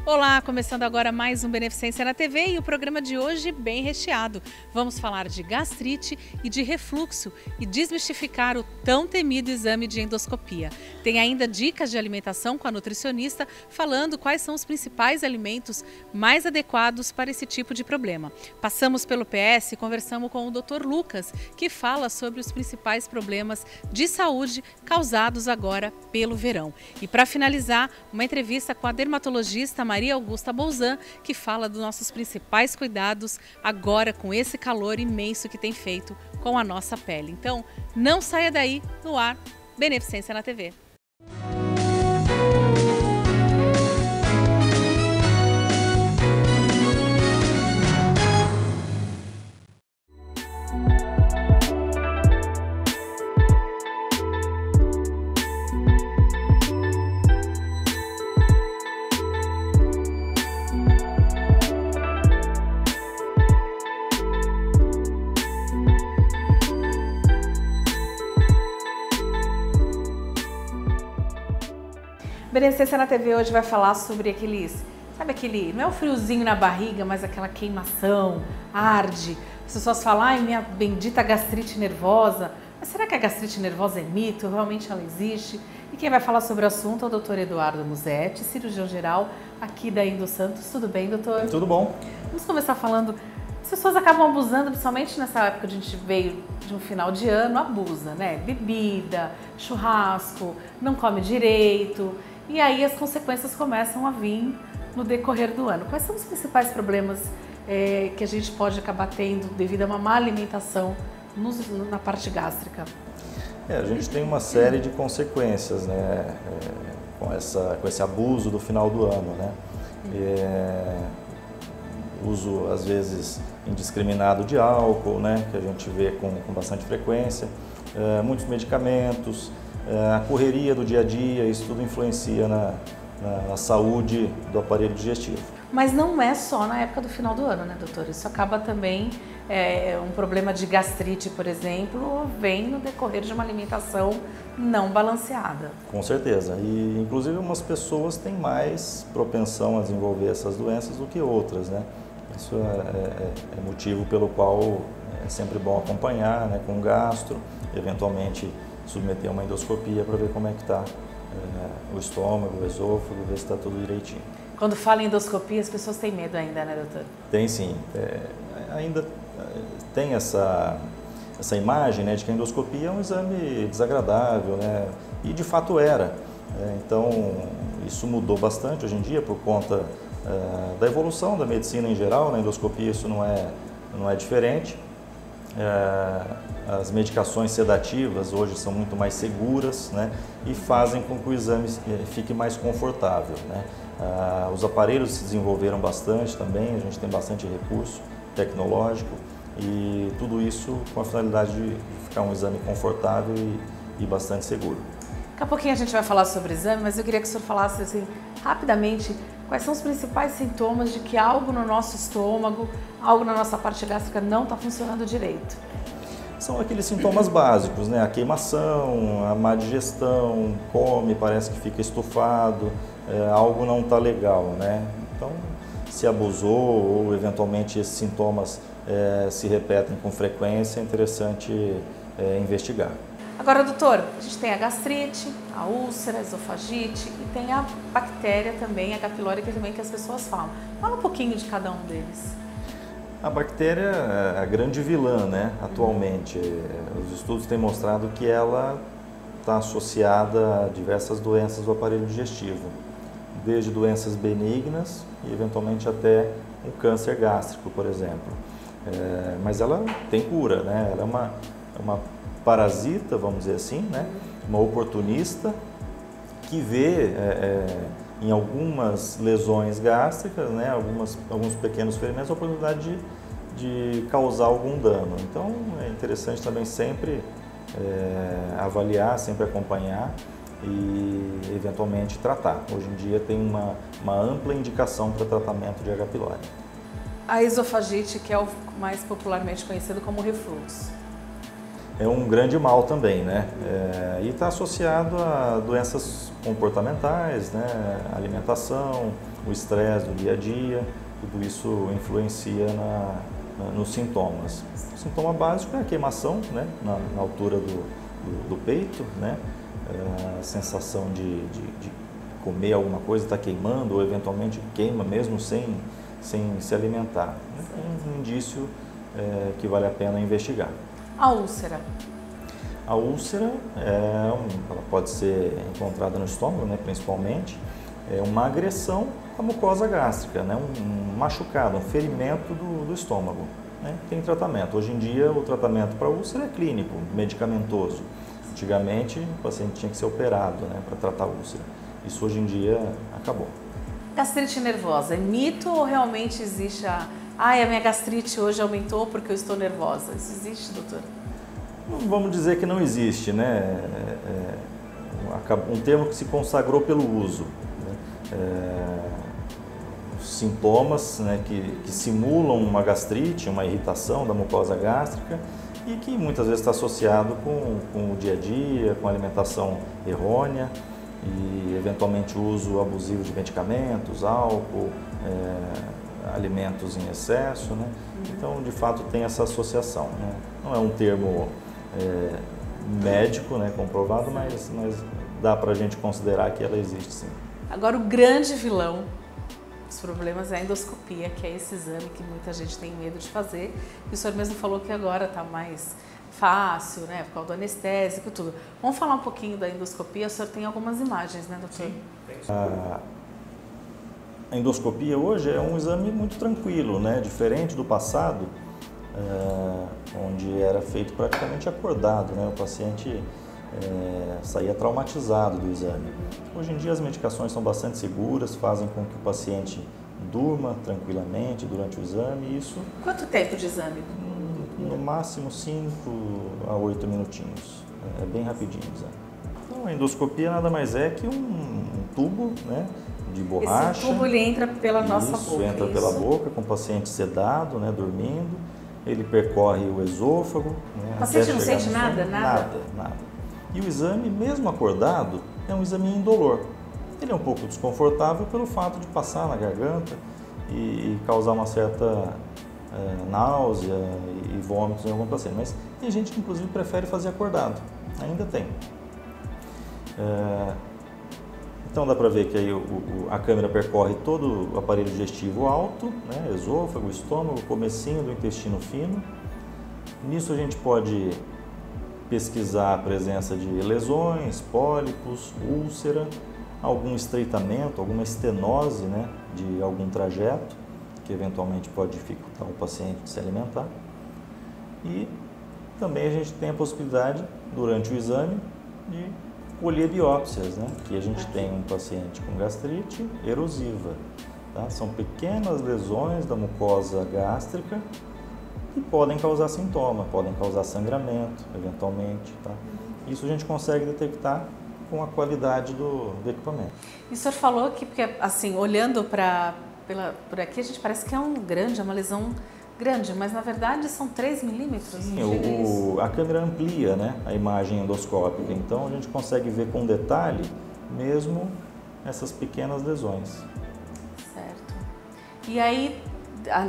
Olá, começando agora mais um Beneficência na TV e o programa de hoje bem recheado. Vamos falar de gastrite e de refluxo e desmistificar o tão temido exame de endoscopia. Tem ainda dicas de alimentação com a nutricionista falando quais são os principais alimentos mais adequados para esse tipo de problema. Passamos pelo PS e conversamos com o Dr. Lucas, que fala sobre os principais problemas de saúde causados agora pelo verão. E para finalizar, uma entrevista com a dermatologista Maria Augusta Bolzan, que fala dos nossos principais cuidados agora com esse calor imenso que tem feito com a nossa pele. Então, não saia daí, no ar, Beneficência na TV. Beneficência na TV hoje vai falar sobre não é o friozinho na barriga, mas aquela queimação, arde. As pessoas falam, ai, minha bendita gastrite nervosa. Mas será que a gastrite nervosa é mito? Realmente ela existe? E quem vai falar sobre o assunto é o Dr. Eduardo Musetti, cirurgião geral aqui da Endo Santos. Tudo bem, doutor? Tudo bom. Vamos começar falando. As pessoas acabam abusando, principalmente nessa época que a gente veio de um final de ano, abusa, né? Bebida, churrasco, não come direito. E aí as consequências começam a vir no decorrer do ano. Quais são os principais problemas que a gente pode acabar tendo devido a uma má alimentação na parte gástrica? A gente tem uma série de consequências, né, com esse abuso do final do ano, né? Uso, às vezes, indiscriminado de álcool, né, que a gente vê com bastante frequência, muitos medicamentos, a correria do dia a dia, isso tudo influencia na saúde do aparelho digestivo. Mas não é só na época do final do ano, né, doutor? Isso acaba também, um problema de gastrite, por exemplo, vem no decorrer de uma alimentação não balanceada. Com certeza. E, inclusive, umas pessoas têm mais propensão a desenvolver essas doenças do que outras, né? Isso é motivo pelo qual é sempre bom acompanhar, né, com o gastro, eventualmente submeter a uma endoscopia para ver como é que está o estômago, o esôfago, ver se está tudo direitinho. Quando fala em endoscopia, as pessoas têm medo ainda, né, doutor? Tem sim. Ainda tem essa imagem, né, de que a endoscopia é um exame desagradável, né, e de fato era. Então, isso mudou bastante hoje em dia por conta da evolução da medicina em geral. Na endoscopia isso não é diferente. As medicações sedativas hoje são muito mais seguras, né, e fazem com que o exame fique mais confortável, né. Os aparelhos se desenvolveram bastante também, a gente tem bastante recurso tecnológico e tudo isso com a finalidade de ficar um exame confortável e bastante seguro. Daqui a pouquinho a gente vai falar sobre o exame, mas eu queria que o senhor falasse assim, rapidamente, quais são os principais sintomas de que algo no nosso estômago, algo na nossa parte gástrica não está funcionando direito? São aqueles sintomas básicos, né? A queimação, a má digestão, come, parece que fica estufado, algo não está legal, né? Então, se abusou ou eventualmente esses sintomas se repetem com frequência, é interessante investigar. Agora, doutor, a gente tem a gastrite, a úlcera, a esofagite e tem a bactéria também, a H. pylori, também que as pessoas falam. Fala um pouquinho de cada um deles. A bactéria é a grande vilã, né, atualmente. Os estudos têm mostrado que ela está associada a diversas doenças do aparelho digestivo, desde doenças benignas e eventualmente até um câncer gástrico, por exemplo. Mas ela tem cura, né? Ela é uma parasita, vamos dizer assim, né? Uma oportunista que vê em algumas lesões gástricas, né, alguns pequenos ferimentos, a oportunidade de causar algum dano. Então, é interessante também sempre avaliar, sempre acompanhar e, eventualmente, tratar. Hoje em dia tem uma ampla indicação para tratamento de H. pylori. A esofagite, que é o mais popularmente conhecido como refluxo. É um grande mal também, né? E está associado a doenças comportamentais, né? Alimentação, o estresse do dia a dia, tudo isso influencia nos sintomas. O sintoma básico é a queimação, né, na altura do peito, né, a sensação de comer alguma coisa, está queimando, ou eventualmente queima mesmo sem se alimentar. É um indício que vale a pena investigar. A úlcera? A úlcera ela pode ser encontrada no estômago, né, principalmente. É uma agressão à mucosa gástrica, né, um machucado, um ferimento do estômago. Né, tem tratamento. Hoje em dia o tratamento para úlcera é clínico, medicamentoso. Antigamente o paciente tinha que ser operado, né, para tratar a úlcera. Isso hoje em dia acabou. Gastrite nervosa, é mito ou realmente existe a minha gastrite hoje aumentou porque eu estou nervosa? Isso existe, doutor? Vamos dizer que não existe, né? Um termo que se consagrou pelo uso. Né? Os sintomas, né, que simulam uma gastrite, uma irritação da mucosa gástrica e que muitas vezes está associado com o dia a dia, com a alimentação errônea e eventualmente o uso abusivo de medicamentos, álcool, alimentos em excesso, né? Então, de fato, tem essa associação, né? Não é um termo médico, né, comprovado, mas dá para a gente considerar que ela existe, sim. Agora, o grande vilão dos problemas é a endoscopia, que é esse exame que muita gente tem medo de fazer. E o senhor mesmo falou que agora está mais fácil, né, por causa do anestésico e tudo. Vamos falar um pouquinho da endoscopia. O senhor tem algumas imagens, né, doutor? Sim. A endoscopia hoje é um exame muito tranquilo, né, diferente do passado, onde era feito praticamente acordado, né, o paciente saía traumatizado do exame. Hoje em dia as medicações são bastante seguras, fazem com que o paciente durma tranquilamente durante o exame e isso... Quanto tempo de exame? No máximo 5 a 8 minutinhos, é bem rapidinho o exame. Então, a endoscopia nada mais é que um tubo, né, de borracha. Esse tubo ele entra pela nossa boca. Entra pela boca com o paciente sedado, né, dormindo. Ele percorre o esôfago. Né, o paciente não sente nada? Nada. E o exame, mesmo acordado, é um exame indolor. Ele é um pouco desconfortável pelo fato de passar na garganta e causar uma certa náusea e vômitos em algum paciente. Mas tem gente que inclusive prefere fazer acordado. Ainda tem. Então dá para ver que aí a câmera percorre todo o aparelho digestivo alto, né, esôfago, estômago, comecinho do intestino fino. Nisso a gente pode pesquisar a presença de lesões, pólipos, úlcera, algum estreitamento, alguma estenose, né, de algum trajeto, que eventualmente pode dificultar o paciente de se alimentar. E também a gente tem a possibilidade, durante o exame, de colher biópsias, né, que a gente tem um paciente com gastrite erosiva. Tá? São pequenas lesões da mucosa gástrica que podem causar sintoma, podem causar sangramento, eventualmente. Tá? Isso a gente consegue detectar com a qualidade do equipamento. E o senhor falou que, porque, assim, olhando por aqui, a gente parece que é uma lesão grande, mas na verdade são 3 milímetros. Sim, a câmera amplia, né, a imagem endoscópica, então a gente consegue ver com detalhe mesmo essas pequenas lesões. Certo. E aí,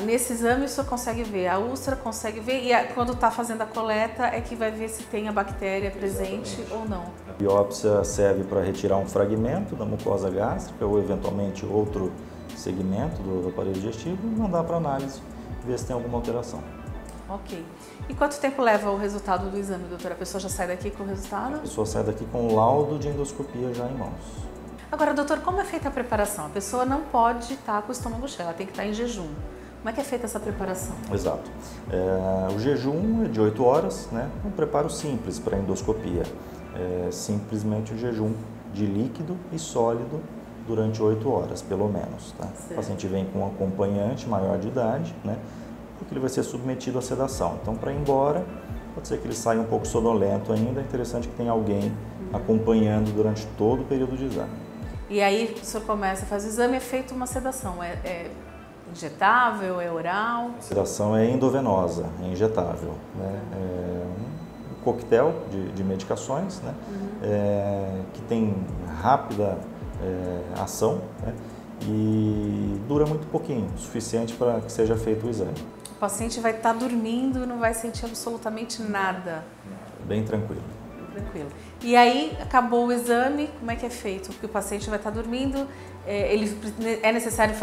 nesse exame o senhor consegue ver, a úlcera consegue ver, e quando está fazendo a coleta é que vai ver se tem a bactéria presente. Exatamente. Ou não. A biópsia serve para retirar um fragmento da mucosa gástrica ou eventualmente outro segmento do aparelho digestivo e mandar para análise, ver se tem alguma alteração. Ok. E quanto tempo leva o resultado do exame, doutora? A pessoa já sai daqui com o resultado? A pessoa sai daqui com o laudo de endoscopia já em mãos. Agora, doutor, como é feita a preparação? A pessoa não pode estar com o estômago cheio, ela tem que estar em jejum. Como é que é feita essa preparação? Exato. O jejum é de 8 horas, né? Um preparo simples para a endoscopia. Simplesmente o jejum de líquido e sólido durante 8 horas, pelo menos. Tá? O paciente vem com um acompanhante maior de idade, né? Porque ele vai ser submetido à sedação. Então, para ir embora, pode ser que ele saia um pouco sonolento ainda. É interessante que tenha alguém acompanhando durante todo o período de exame. E aí, o senhor começa, faz o exame, é feita uma sedação. É injetável, é oral? A sedação é endovenosa, é injetável. Né? É um coquetel de medicações, né? Que tem rápida ação, né? E dura muito pouquinho, o suficiente para que seja feito o exame. O paciente vai estar dormindo e não vai sentir absolutamente nada. Bem tranquilo. Tranquilo. E aí, acabou o exame, como é que é feito? Porque o paciente vai estar dormindo, é necessário ir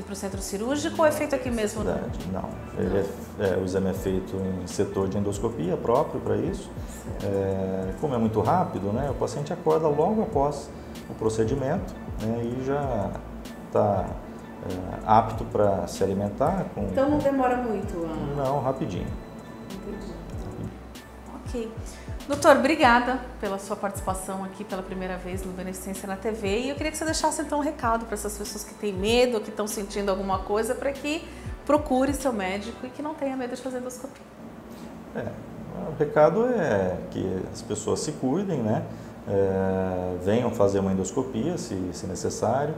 para o centro cirúrgico ou é feito aqui mesmo? Não, o exame é feito em setor de endoscopia próprio para isso. Como é muito rápido, né, o paciente acorda logo após o procedimento, né, e já está apto para se alimentar. Então não demora muito? Não, rapidinho. Entendi. Ok. Doutor, obrigada pela sua participação aqui pela primeira vez no Beneficência na TV. E eu queria que você deixasse então um recado para essas pessoas que têm medo, que estão sentindo alguma coisa, para que procure seu médico e que não tenha medo de fazer endoscopia. O recado é que as pessoas se cuidem, né? Venham fazer uma endoscopia se necessário,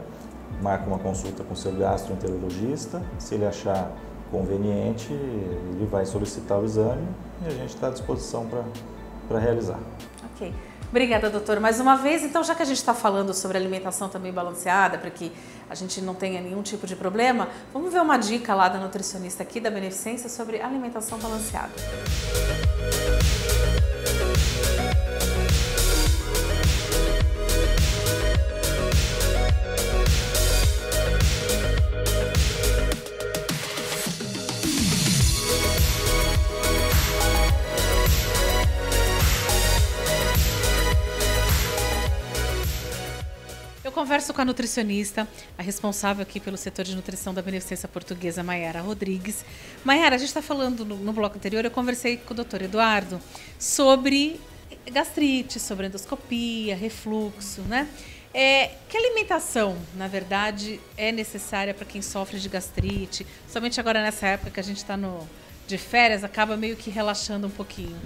marque uma consulta com seu gastroenterologista, se ele achar conveniente, ele vai solicitar o exame e a gente está à disposição para realizar. Ok. Obrigada, doutor. Mais uma vez, então, já que a gente está falando sobre alimentação também balanceada, para que a gente não tenha nenhum tipo de problema, vamos ver uma dica lá da nutricionista aqui da Beneficência sobre alimentação balanceada. Converso com a nutricionista, a responsável aqui pelo setor de nutrição da Beneficência Portuguesa, Mayara Rodrigues. Mayara, a gente está falando no bloco anterior, eu conversei com o doutor Eduardo sobre gastrite, sobre endoscopia, refluxo, né? Que alimentação, na verdade, é necessária para quem sofre de gastrite? Somente agora nessa época que a gente está de férias, acaba meio que relaxando um pouquinho.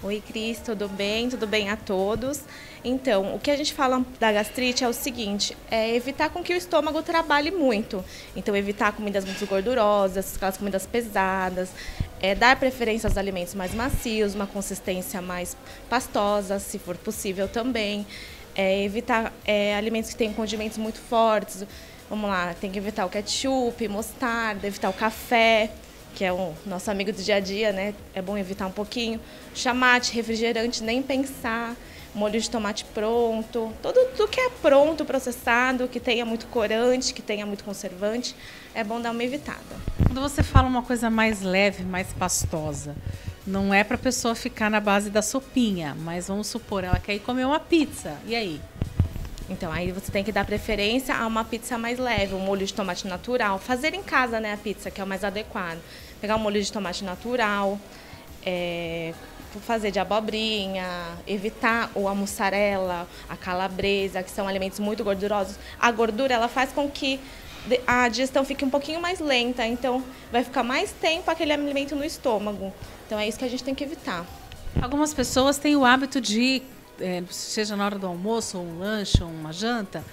Oi, Cris, tudo bem? Tudo bem a todos? Então, o que a gente fala da gastrite é o seguinte, é evitar com que o estômago trabalhe muito. Então, evitar comidas muito gordurosas, aquelas comidas pesadas, dar preferência aos alimentos mais macios, uma consistência mais pastosa, se for possível também. Evitar alimentos que tenham condimentos muito fortes. Vamos lá, tem que evitar o ketchup, mostarda, evitar o café, que é o nosso amigo do dia a dia, né? É bom evitar um pouquinho. Chamate, refrigerante, nem pensar. Molho de tomate pronto. Tudo que é pronto, processado, que tenha muito corante, que tenha muito conservante, é bom dar uma evitada. Quando você fala uma coisa mais leve, mais pastosa, não é para a pessoa ficar na base da sopinha, mas vamos supor, ela quer ir comer uma pizza. E aí? Então, aí você tem que dar preferência a uma pizza mais leve, um molho de tomate natural. Fazer em casa, né, a pizza, que é o mais adequado. Pegar um molho de tomate natural, fazer de abobrinha, evitar a mussarela, a calabresa, que são alimentos muito gordurosos. A gordura, ela faz com que a digestão fique um pouquinho mais lenta, então vai ficar mais tempo aquele alimento no estômago. Então, é isso que a gente tem que evitar. Algumas pessoas têm o hábito de seja na hora do almoço, ou um lanche, ou uma janta,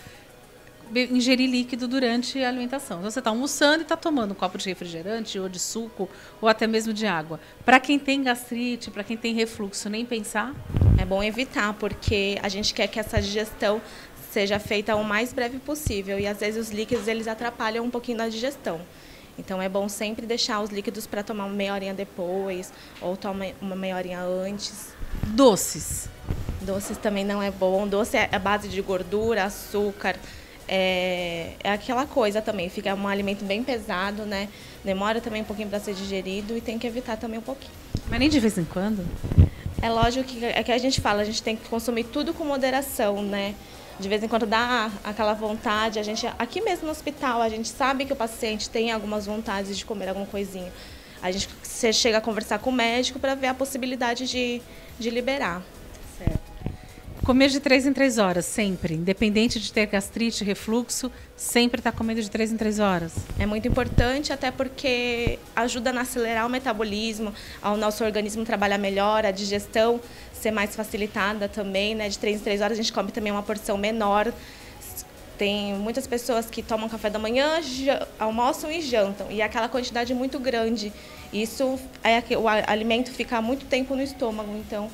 ingerir líquido durante a alimentação. Então, você está almoçando e está tomando um copo de refrigerante, ou de suco, ou até mesmo de água. Para quem tem gastrite, para quem tem refluxo, nem pensar? É bom evitar, porque a gente quer que essa digestão seja feita o mais breve possível. E, às vezes, os líquidos eles atrapalham um pouquinho na digestão. Então, é bom sempre deixar os líquidos para tomar uma meia horinha depois, ou tomar uma meia horinha antes. Doces? Doces também não é bom. Doce é a base de gordura, açúcar. É aquela coisa também. Fica um alimento bem pesado, né? Demora também um pouquinho para ser digerido e tem que evitar também um pouquinho. Mas nem de vez em quando? É lógico que a gente fala, a gente tem que consumir tudo com moderação, né? De vez em quando dá aquela vontade. Aqui mesmo no hospital, a gente sabe que o paciente tem algumas vontades de comer alguma coisinha. Você chega a conversar com o médico para ver a possibilidade de liberar. Certo. Comer de 3 em 3 horas, sempre. Independente de ter gastrite, refluxo, sempre está comendo de 3 em 3 horas. É muito importante, até porque ajuda a acelerar o metabolismo, ao nosso organismo trabalhar melhor, a digestão ser mais facilitada também, né? De 3 em 3 horas a gente come também uma porção menor. Tem muitas pessoas que tomam café da manhã, almoçam e jantam, e é aquela quantidade muito grande. Isso o alimento fica muito tempo no estômago, então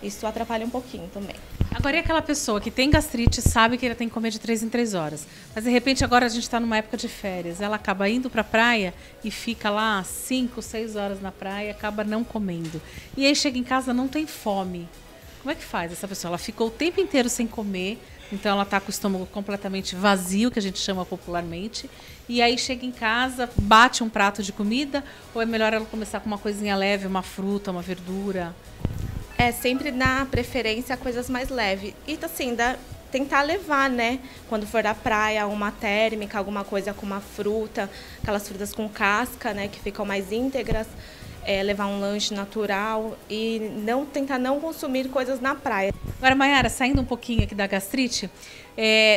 isso atrapalha um pouquinho também. Agora, e aquela pessoa que tem gastrite, sabe que ela tem que comer de 3 em 3 horas, mas de repente agora a gente está numa época de férias, ela acaba indo para a praia e fica lá 5, 6 horas na praia e acaba não comendo. E aí chega em casa, não tem fome. Como é que faz essa pessoa? Ela ficou o tempo inteiro sem comer, então ela está com o estômago completamente vazio, que a gente chama popularmente, e aí chega em casa, bate um prato de comida, ou é melhor ela começar com uma coisinha leve, uma fruta, uma verdura? É sempre dar preferência a coisas mais leves. E assim, tentar levar, né? Quando for à praia, uma térmica, alguma coisa com uma fruta, aquelas frutas com casca, né? Que ficam mais íntegras. Levar um lanche natural e tentar não consumir coisas na praia. Agora, Mayara, saindo um pouquinho aqui da gastrite,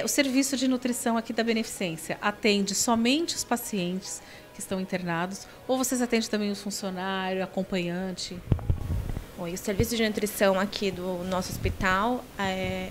o serviço de nutrição aqui da Beneficência atende somente os pacientes que estão internados ou vocês atendem também os funcionários, acompanhante? O serviço de nutrição aqui do nosso hospital,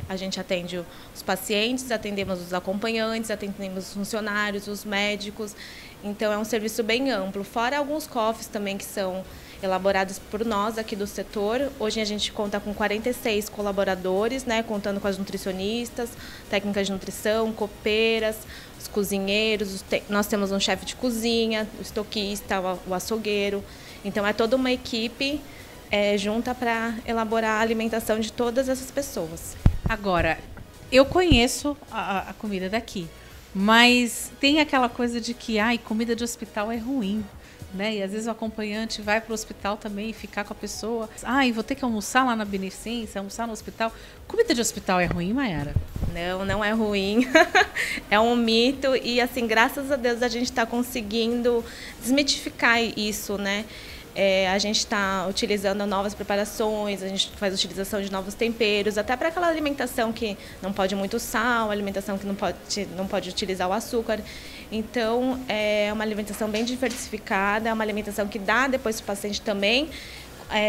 a gente atende os pacientes, atendemos os acompanhantes, atendemos os funcionários, os médicos. Então, é um serviço bem amplo. Fora alguns COFs também que são elaborados por nós aqui do setor. Hoje a gente conta com 46 colaboradores, né, contando com as nutricionistas, técnicas de nutrição, copeiras, os cozinheiros. Nós temos um chefe de cozinha, o estoquista, o açougueiro. Então, é toda uma equipe junta para elaborar a alimentação de todas essas pessoas. Agora, eu conheço a comida daqui, mas tem aquela coisa de que comida de hospital é ruim, né? E às vezes o acompanhante vai para o hospital também e ficar com a pessoa. Vou ter que almoçar lá na Beneficência, almoçar no hospital. Comida de hospital é ruim, Mayara? Não, não é ruim. É um mito e, assim, graças a Deus a gente está conseguindo desmitificar isso, né? A gente está utilizando novas preparações, a gente faz utilização de novos temperos, até para aquela alimentação que não pode muito sal, alimentação que não pode utilizar o açúcar. Então, é uma alimentação bem diversificada, é uma alimentação que dá depois para o paciente também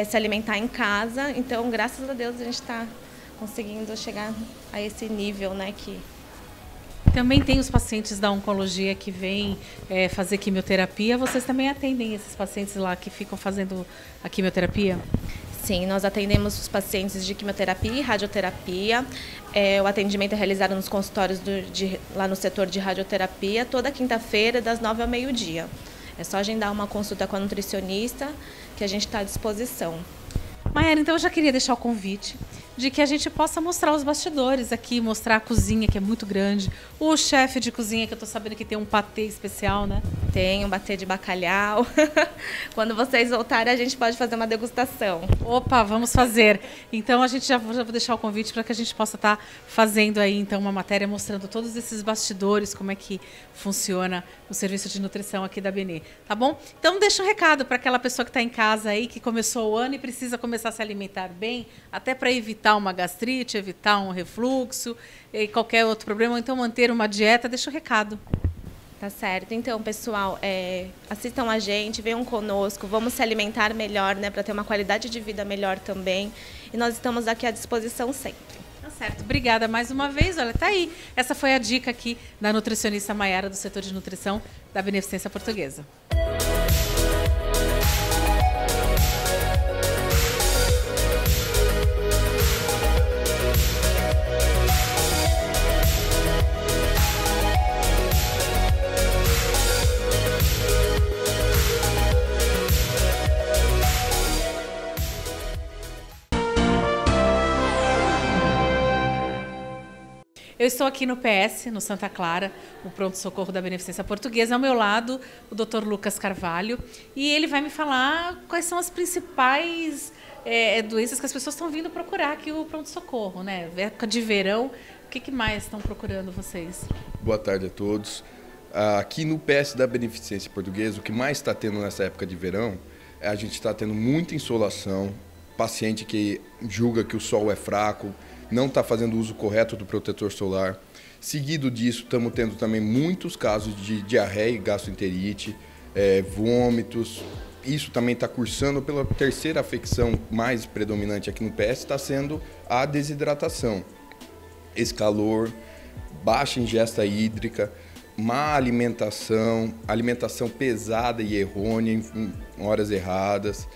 se alimentar em casa. Então, graças a Deus, a gente está conseguindo chegar a esse nível, né, que... Também tem os pacientes da oncologia que vêm fazer quimioterapia. Vocês também atendem esses pacientes lá que ficam fazendo a quimioterapia? Sim, nós atendemos os pacientes de quimioterapia e radioterapia. O atendimento é realizado nos consultórios lá no setor de radioterapia, toda quinta-feira, das 9 ao meio-dia. É só agendar uma consulta com a nutricionista, que a gente está à disposição. Mayara, então eu já queria deixar o convite de que a gente possa mostrar os bastidores aqui, mostrar a cozinha, que é muito grande, o chefe de cozinha, que eu estou sabendo que tem um patê especial, né? Tem um patê de bacalhau. Quando vocês voltarem, a gente pode fazer uma degustação. Opa, vamos fazer. Então, a gente já vou deixar o convite para que a gente possa estar fazendo aí, então, uma matéria mostrando todos esses bastidores, como é que funciona o serviço de nutrição aqui da Benê, tá bom? Então, deixa um recado para aquela pessoa que está em casa aí, que começou o ano e precisa começar a se alimentar bem, até para evitar uma gastrite, evitar um refluxo e qualquer outro problema, ou então manter uma dieta. Deixa o recado. Tá certo. Então, pessoal, assistam a gente, venham conosco, vamos se alimentar melhor, né, para ter uma qualidade de vida melhor também. E nós estamos aqui à disposição sempre. Tá certo. Obrigada mais uma vez. Olha, tá aí. Essa foi a dica aqui da nutricionista Mayara do setor de nutrição da Beneficência Portuguesa. Eu estou aqui no PS, no Santa Clara, no pronto-socorro da Beneficência Portuguesa. Ao meu lado, o Dr. Lucas Carvalho. E ele vai me falar quais são as principais doenças que as pessoas estão vindo procurar aqui o pronto-socorro, né? Época de verão, o que mais estão procurando vocês? Boa tarde a todos. Aqui no PS da Beneficência Portuguesa, o que mais está tendo nessa época de verão, a gente está tendo muita insolação, paciente que julga que o sol é fraco, não está fazendo uso correto do protetor solar. Seguido disso, estamos tendo também muitos casos de diarreia e gastroenterite, vômitos. Isso também está cursando pela terceira afecção mais predominante aqui no PS, está sendo a desidratação. Esse calor, baixa ingesta hídrica, má alimentação, alimentação pesada e errônea em horas erradas.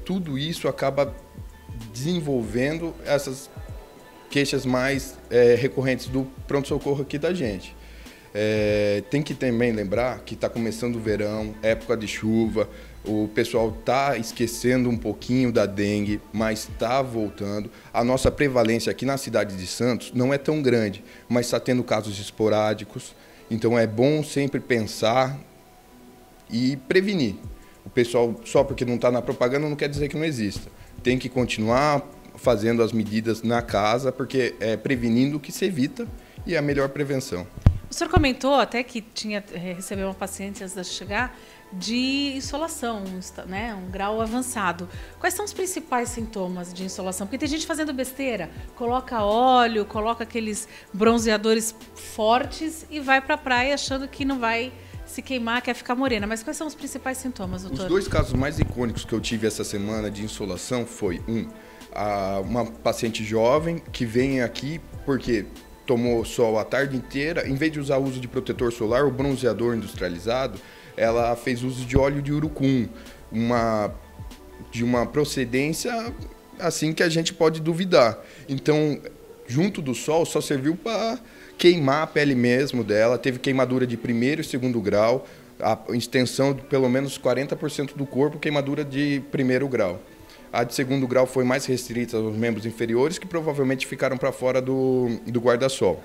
Tudo isso acaba desenvolvendo essas queixas mais recorrentes do pronto-socorro aqui da gente. Tem que também lembrar que está começando o verão, época de chuva, o pessoal está esquecendo um pouquinho da dengue, mas está voltando. A nossa prevalência aqui na cidade de Santos não é tão grande, mas está tendo casos esporádicos, então é bom sempre pensar e prevenir. O pessoal, só porque não está na propaganda, não quer dizer que não exista. Tem que continuar fazendo as medidas na casa, porque é prevenindo que se evita e é a melhor prevenção. O senhor comentou até que recebeu uma paciente antes de chegar de insolação, né, um grau avançado. Quais são os principais sintomas de insolação? Porque tem gente fazendo besteira, coloca óleo, coloca aqueles bronzeadores fortes e vai para a praia achando que não vai se queimar, quer ficar morena. Mas quais são os principais sintomas, doutor? Os 2 casos mais icônicos que eu tive essa semana de insolação foi uma paciente jovem que vem aqui porque tomou sol a tarde inteira, em vez de usar uso de protetor solar ou bronzeador industrializado, ela fez uso de óleo de urucum, de uma procedência assim que a gente pode duvidar. Então, junto do sol, só serviu para queimar a pele mesmo dela, teve queimadura de 1º e 2º grau, a extensão de pelo menos 40% do corpo, queimadura de 1º grau. A de 2º grau foi mais restrita aos membros inferiores, que provavelmente ficaram para fora do guarda-sol.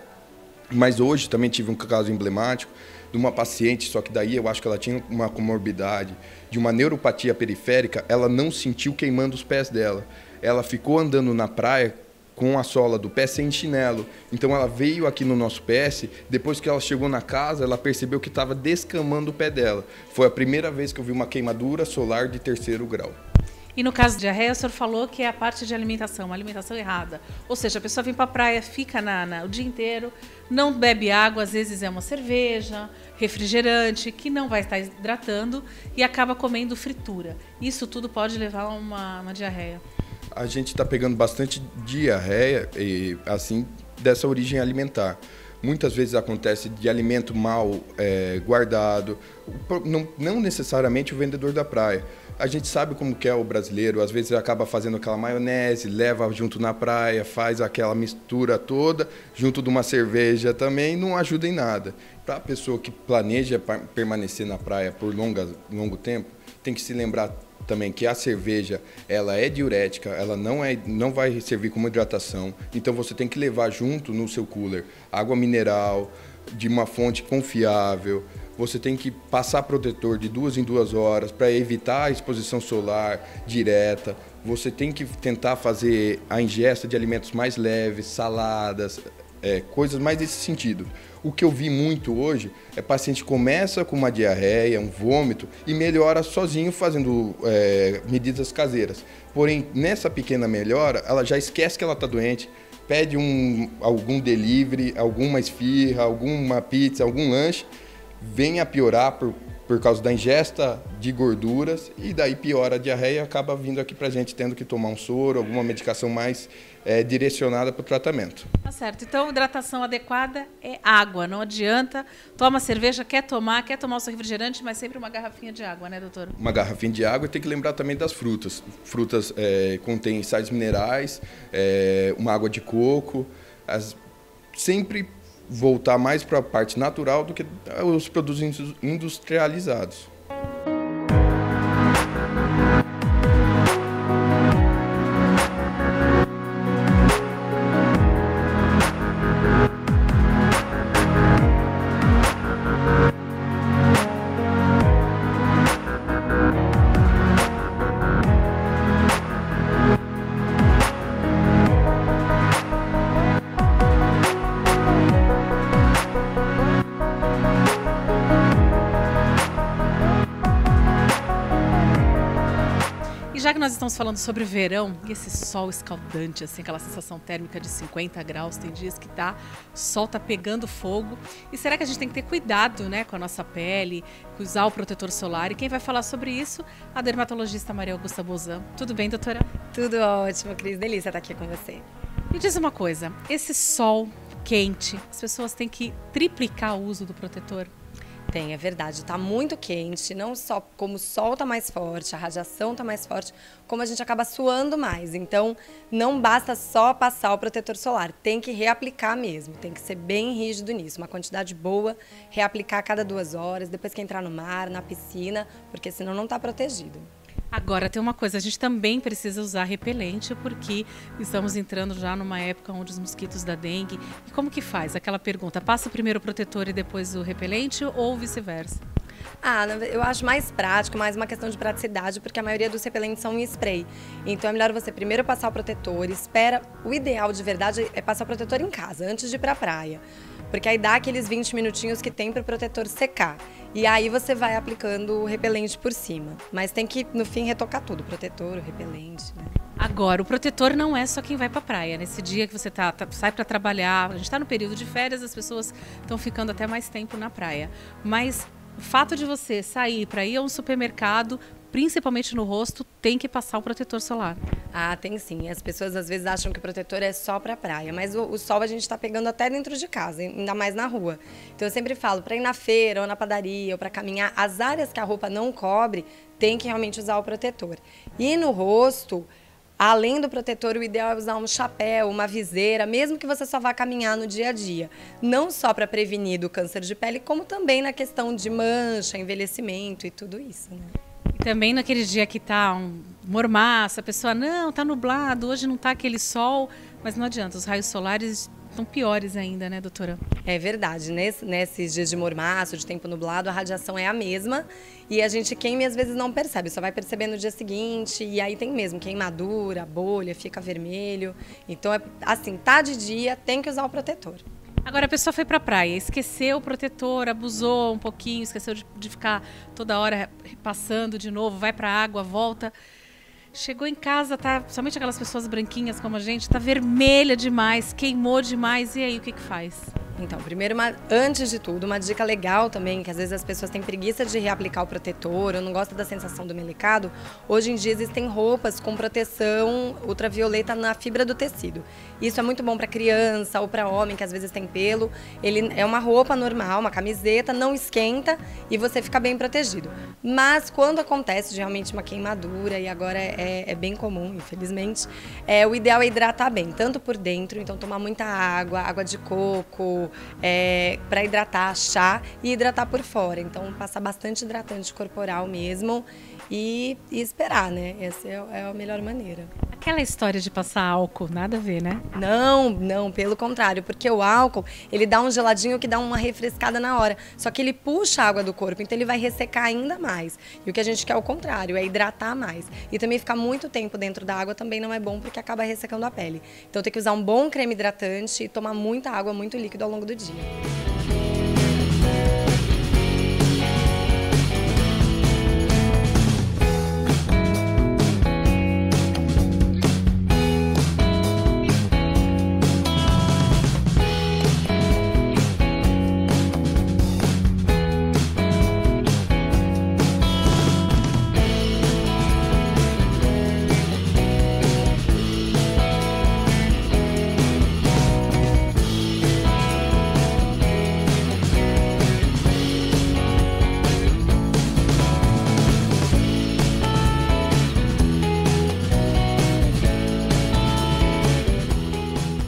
Mas hoje também tive um caso emblemático de uma paciente, só que daí eu acho que ela tinha uma comorbidade, de uma neuropatia periférica, ela não sentiu queimando os pés dela. Ela ficou andando na praia com a sola do pé sem chinelo. Então ela veio aqui no nosso PS, depois que ela chegou na casa, ela percebeu que estava descamando o pé dela. Foi a primeira vez que eu vi uma queimadura solar de 3º grau. E no caso de diarreia, o senhor falou que é a parte de alimentação, uma alimentação errada. Ou seja, a pessoa vem para a praia, fica o dia inteiro, não bebe água, às vezes é uma cerveja, refrigerante, que não vai estar hidratando e acaba comendo fritura. Isso tudo pode levar a uma diarreia. A gente está pegando bastante diarreia, assim, dessa origem alimentar. Muitas vezes acontece de alimento mal guardado, não necessariamente o vendedor da praia. A gente sabe como que é o brasileiro, às vezes acaba fazendo aquela maionese, leva junto na praia, faz aquela mistura toda, junto de uma cerveja também, não ajuda em nada. Para a pessoa que planeja permanecer na praia por longo tempo, tem que se lembrar também que a cerveja, ela é diurética, ela não vai servir como hidratação, então você tem que levar junto no seu cooler água mineral, de uma fonte confiável, você tem que passar protetor de 2 em 2 horas para evitar a exposição solar direta, você tem que tentar fazer a ingesta de alimentos mais leves, saladas, coisas mais desse sentido. O que eu vi muito hoje é paciente que começa com uma diarreia, um vômito e melhora sozinho fazendo medidas caseiras. Porém, nessa pequena melhora, ela já esquece que ela está doente, pede algum delivery, alguma esfirra, alguma pizza, algum lanche, vem a piorar por causa da ingesta de gorduras e daí piora a diarreia e acaba vindo aqui pra gente tendo que tomar um soro, alguma medicação mais direcionada para o tratamento. Tá certo. Então, hidratação adequada é água. Não adianta. Toma cerveja, quer tomar o seu refrigerante, mas sempre uma garrafinha de água, né, doutor? Uma garrafinha de água e tem que lembrar também das frutas. Frutas contêm sais minerais, uma água de coco. Sempre voltar mais para a parte natural do que os produtos industrializados. E já que nós estamos falando sobre o verão, e esse sol escaldante, assim, aquela sensação térmica de 50 graus, tem dias que o sol tá pegando fogo. E será que a gente tem que ter cuidado, né, com a nossa pele, usar o protetor solar? E quem vai falar sobre isso? A dermatologista Maria Augusta Bozan. Tudo bem, doutora? Tudo ótimo, Cris. Delícia estar aqui com você. Me diz uma coisa, esse sol quente, as pessoas têm que triplicar o uso do protetor? Tem, é verdade. Tá muito quente, não só como o sol tá mais forte, a radiação tá mais forte, como a gente acaba suando mais. Então, não basta só passar o protetor solar, tem que reaplicar mesmo, tem que ser bem rígido nisso, uma quantidade boa, reaplicar a cada 2 horas, depois que entrar no mar, na piscina, porque senão não tá protegido. Agora tem uma coisa, a gente também precisa usar repelente porque estamos entrando já numa época onde os mosquitos da dengue. E como que faz? Aquela pergunta, passa primeiro o protetor e depois o repelente ou vice-versa? Eu acho mais prático, mais uma questão de praticidade, porque a maioria dos repelentes são em spray. Então é melhor você primeiro passar o protetor, espera. O ideal de verdade é passar o protetor em casa, antes de ir para a praia. Porque aí dá aqueles 20 minutinhos que tem para o protetor secar. E aí você vai aplicando o repelente por cima. Mas tem que, no fim, retocar tudo, o protetor, o repelente, né? Agora, o protetor não é só quem vai para a praia. Nesse dia que você sai para trabalhar, a gente está no período de férias, as pessoas estão ficando até mais tempo na praia. Mas o fato de você sair para ir a um supermercado, principalmente no rosto, tem que passar o protetor solar. Ah, tem sim. As pessoas às vezes acham que o protetor é só para praia, mas o sol a gente está pegando até dentro de casa, ainda mais na rua. Então eu sempre falo, para ir na feira ou na padaria ou para caminhar, as áreas que a roupa não cobre, tem que realmente usar o protetor. E no rosto, além do protetor, o ideal é usar um chapéu, uma viseira, mesmo que você só vá caminhar no dia a dia. Não só para prevenir do câncer de pele, como também na questão de mancha, envelhecimento e tudo isso, né? E também naquele dia que tá um mormaço, a pessoa, não, tá nublado, hoje não tá aquele sol, mas não adianta, os raios solares estão piores ainda, né, doutora? É verdade, nesses dias de mormaço, de tempo nublado, a radiação é a mesma e a gente queima e às vezes não percebe, só vai perceber no dia seguinte e aí tem mesmo queimadura, bolha, fica vermelho. Então, assim, tá de dia, tem que usar o protetor. Agora a pessoa foi para a praia, esqueceu o protetor, abusou um pouquinho, esqueceu de ficar toda hora passando de novo, vai para a água, volta. Chegou em casa, tá, somente aquelas pessoas branquinhas como a gente, tá vermelha demais, queimou demais, e aí o que faz? Então, primeiro, antes de tudo, uma dica legal também, que às vezes as pessoas têm preguiça de reaplicar o protetor ou não gostam da sensação do melecado. Hoje em dia existem roupas com proteção ultravioleta na fibra do tecido. Isso é muito bom para criança ou para homem que às vezes tem pelo. Ele é uma roupa normal, uma camiseta, não esquenta e você fica bem protegido. Mas quando acontece realmente uma queimadura, e agora é bem comum, infelizmente, o ideal é hidratar bem, tanto por dentro, então tomar muita água, água de coco, para hidratar, chá e hidratar por fora. Então, passar bastante hidratante corporal mesmo e esperar, né? Essa é a melhor maneira. Aquela história de passar álcool, nada a ver, né? Não, pelo contrário, porque o álcool, ele dá um geladinho que dá uma refrescada na hora, só que ele puxa a água do corpo, então ele vai ressecar ainda mais. E o que a gente quer é o contrário, é hidratar mais. E também ficar muito tempo dentro da água também não é bom, porque acaba ressecando a pele. Então tem que usar um bom creme hidratante e tomar muita água, muito líquido ao longo do dia.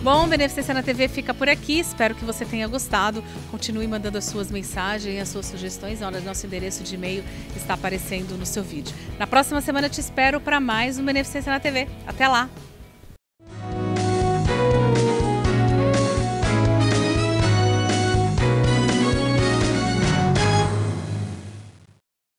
Bom, Beneficência na TV fica por aqui, espero que você tenha gostado. Continue mandando as suas mensagens, as suas sugestões. Olha, nosso endereço de e-mail está aparecendo no seu vídeo. Na próxima semana eu te espero para mais um Beneficência na TV. Até lá!